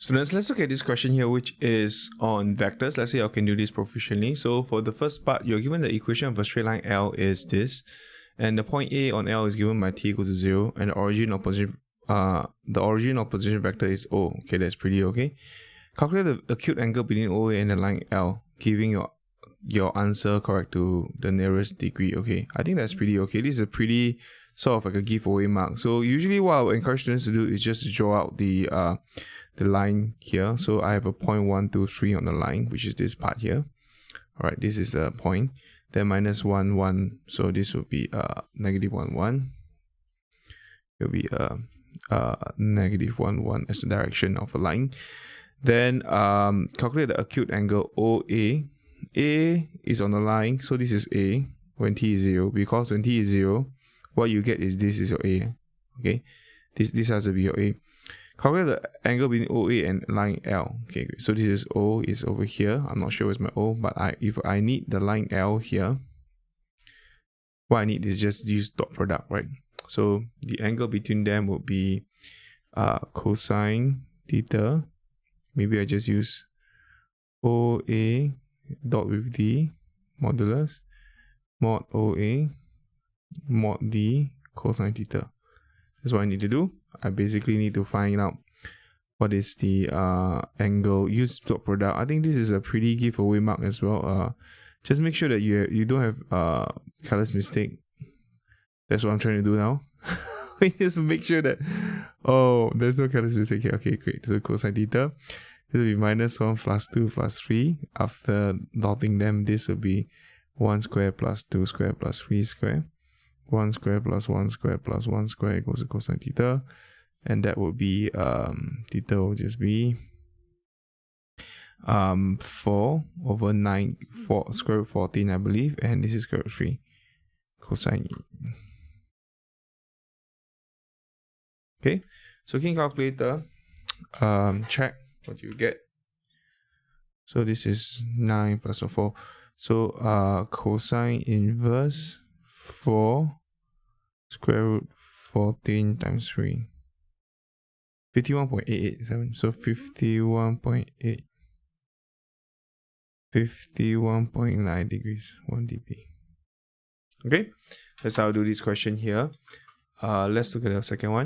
Students, let's look at this question here, which is on vectors. Let's say I can do this proficiently. So for the first part, you're given the equation of a straight line L is this, and the point A on L is given by t equals to 0, and the origin opposition vector is O. Okay, that's pretty okay. Calculate the acute angle between OA and the line L, giving your answer correct to the nearest degree. Okay, I think that's pretty okay. This is a pretty sort of like a giveaway mark. So usually what I would encourage students to do is just to draw out the line here. So I have a point 1, 2, 3 on the line, which is this part here. All right, this is the point. Then minus 1, 1. So this will be negative 1, 1. It will be negative 1, 1 as the direction of a line. Then calculate the acute angle OA. A is on the line, so this is A when t is 0. Because when t is 0, what you get is this is your A. Okay, this has to be your A. Calculate the angle between OA and line L. Okay, so this is O is over here. I'm not sure where's my O, but if I need the line L here, what I need is just use dot product, right? So the angle between them would be cosine theta. Maybe I just use OA dot with D modulus mod OA mod D cosine theta. That's what I need to do. I basically need to find out what is the angle, use dot product. I think this is a pretty giveaway mark as well. Just make sure that you don't have careless mistake. That's what I'm trying to do now. Just make sure that, oh, there's no careless mistake here. Okay, great. So cosine theta, this will be minus 1 plus 2 plus 3. After dotting them, this will be 1 square plus 2 square plus 3 square. 1 square plus 1 square plus 1 square equals to cosine theta. And that would be, theta will just be 4 over 9, square root 14, I believe. And this is square root 3 cosine. Okay, so key calculator, check what you get. So this is 9 plus 4. So cosine inverse 4 square root 14 times 3. 51.887. So 51.8. 51.9 degrees, 1 dB. Okay, that's how I do this question here. Let's look at the second one.